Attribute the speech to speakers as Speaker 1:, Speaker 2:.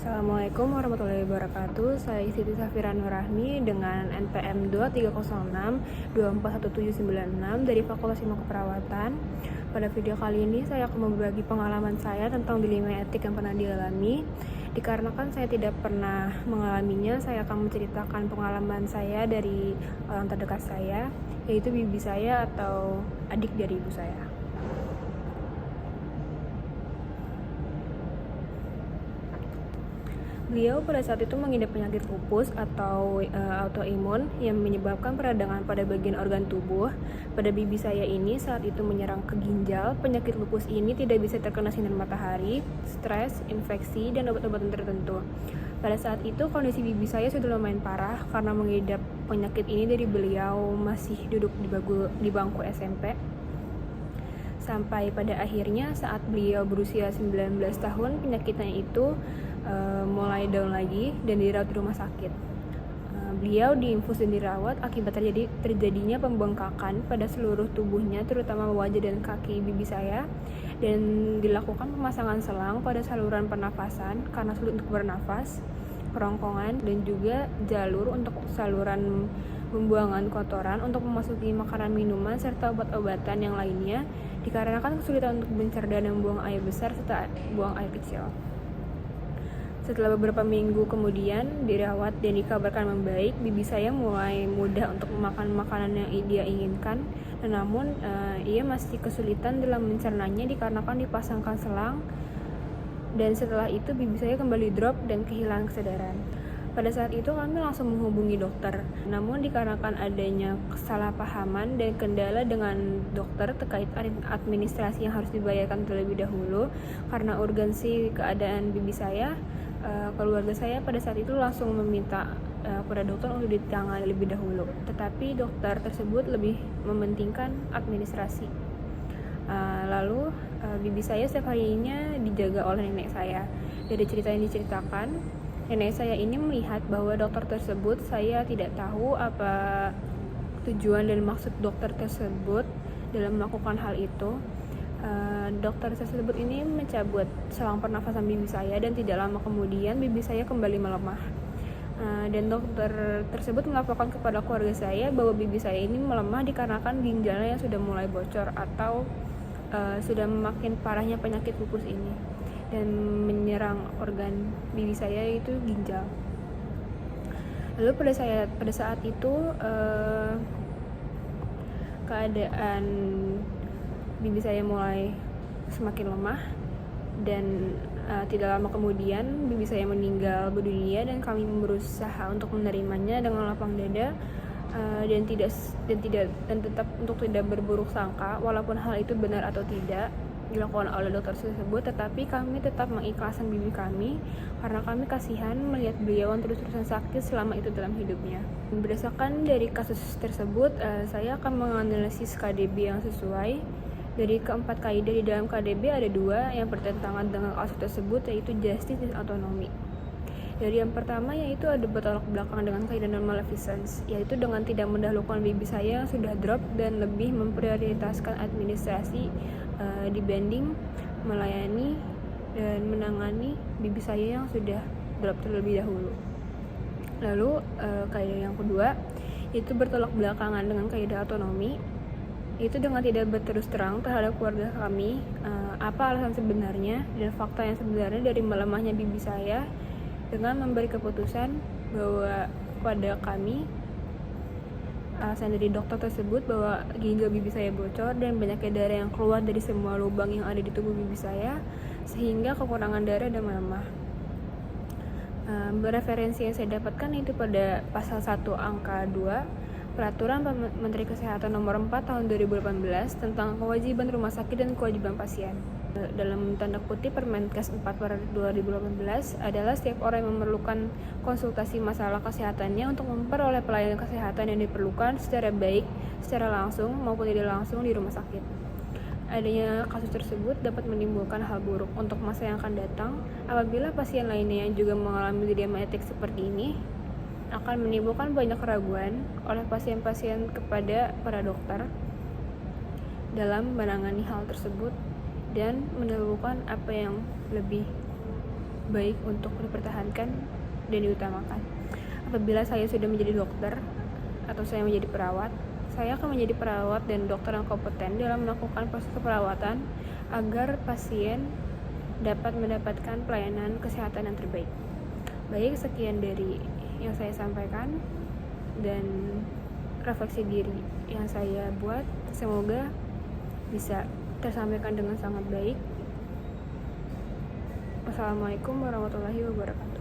Speaker 1: Assalamualaikum warahmatullahi wabarakatuh. Saya Siti Safira Nurrahmi dengan NPM 2306-241796 dari Fakultas Ilmu Keperawatan. Pada video kali ini saya akan berbagi pengalaman saya tentang dilema etik yang pernah dialami. Dikarenakan saya tidak pernah mengalaminya, saya akan menceritakan pengalaman saya dari orang terdekat saya, yaitu bibi saya atau adik dari ibu saya. Beliau pada saat itu mengidap penyakit lupus atau autoimun yang menyebabkan peradangan pada bagian organ tubuh. Pada bibi saya ini saat itu menyerang ke ginjal. Penyakit lupus ini tidak bisa terkena sinar matahari, stres, infeksi, dan obat-obatan tertentu. Pada saat itu kondisi bibi saya sudah lumayan parah karena mengidap penyakit ini dari beliau masih duduk di bangku SMP. Sampai pada akhirnya saat beliau berusia 19 tahun, penyakitnya itu mulai down lagi dan dirawat di rumah sakit. Beliau diinfus dan dirawat akibat terjadinya pembengkakan pada seluruh tubuhnya, terutama wajah dan kaki bibi saya, dan dilakukan pemasangan selang pada saluran pernafasan karena sulit untuk bernafas, kerongkongan, dan juga jalur untuk saluran pembuangan kotoran untuk memasuki makanan, minuman, serta obat-obatan yang lainnya, dikarenakan kesulitan untuk mencerna dan membuang air besar serta buang air kecil. Setelah beberapa minggu kemudian dirawat dan dikabarkan membaik, bibi saya mulai mudah untuk memakan makanan yang dia inginkan, namun ia masih kesulitan dalam mencernanya dikarenakan dipasangkan selang, dan setelah itu bibi saya kembali drop dan kehilangan kesadaran. Pada saat itu kami langsung menghubungi dokter, namun dikarenakan adanya kesalahpahaman dan kendala dengan dokter terkait administrasi yang harus dibayarkan terlebih dahulu karena urgensi keadaan bibi saya, keluarga saya pada saat itu langsung meminta kepada dokter untuk ditangani lebih dahulu. Tetapi dokter tersebut lebih mementingkan administrasi. Lalu bibi saya setiap harinya dijaga oleh nenek saya. Dari cerita yang diceritakan, nenek saya ini melihat bahwa dokter tersebut, saya tidak tahu apa tujuan dan maksud dokter tersebut dalam melakukan hal itu. Dokter tersebut ini mencabut selang pernafasan bibi saya dan tidak lama kemudian bibi saya kembali melemah. Dan dokter tersebut melaporkan kepada keluarga saya bahwa bibi saya ini melemah dikarenakan ginjalnya yang sudah mulai bocor atau sudah makin parahnya penyakit lupus ini dan menyerang organ bibi saya yaitu ginjal. Lalu pada saat itu keadaan bibi saya mulai semakin lemah dan tidak lama kemudian bibi saya meninggal dunia dan kami berusaha untuk menerimanya dengan lapang dada dan tetap untuk tidak berburuk sangka walaupun hal itu benar atau tidak dilakukan oleh dokter tersebut, tetapi kami tetap mengikhlaskan bibi kami karena kami kasihan melihat beliau yang terus-terusan sakit selama itu dalam hidupnya. Berdasarkan dari kasus tersebut, saya akan menganalisis KDB yang sesuai. Dari keempat kaidah di dalam KDB ada dua yang bertentangan dengan kasus tersebut, yaitu justice dan autonomy. Dari yang pertama yaitu ada bertolak belakang dengan kaidah non-maleficence, yaitu dengan tidak mendahulukan bibi saya yang sudah drop dan lebih memprioritaskan administrasi dibanding melayani dan menangani bibi saya yang sudah drop terlebih dahulu. Lalu kaidah yang kedua yaitu bertolak belakangan dengan kaidah autonomi, itu dengan tidak berterus terang terhadap keluarga kami apa alasan sebenarnya dan fakta yang sebenarnya dari melemahnya bibi saya, dengan memberi keputusan bahwa pada kami alasan dari dokter tersebut bahwa ginjal bibi saya bocor dan banyaknya darah yang keluar dari semua lubang yang ada di tubuh bibi saya sehingga kekurangan darah dan melemah. Referensi yang saya dapatkan itu pada pasal 1 angka 2 Peraturan Menteri Kesehatan Nomor 4 Tahun 2018 tentang kewajiban rumah sakit dan kewajiban pasien. Dalam tanda kutip Permenkes 4 per 2018 adalah setiap orang yang memerlukan konsultasi masalah kesehatannya untuk memperoleh pelayanan kesehatan yang diperlukan secara baik, secara langsung maupun tidak langsung di rumah sakit. Adanya kasus tersebut dapat menimbulkan hal buruk untuk masa yang akan datang apabila pasien lainnya yang juga mengalami dilema etik seperti ini akan menimbulkan banyak keraguan oleh pasien-pasien kepada para dokter dalam menangani hal tersebut dan menimbulkan apa yang lebih baik untuk dipertahankan dan diutamakan. Apabila saya sudah menjadi dokter atau saya menjadi perawat, saya akan menjadi perawat dan dokter yang kompeten dalam melakukan proses keperawatan agar pasien dapat mendapatkan pelayanan kesehatan yang terbaik. Baik, sekian dari yang saya sampaikan dan refleksi diri yang saya buat. Semoga bisa tersampaikan dengan sangat baik. Wassalamualaikum warahmatullahi wabarakatuh.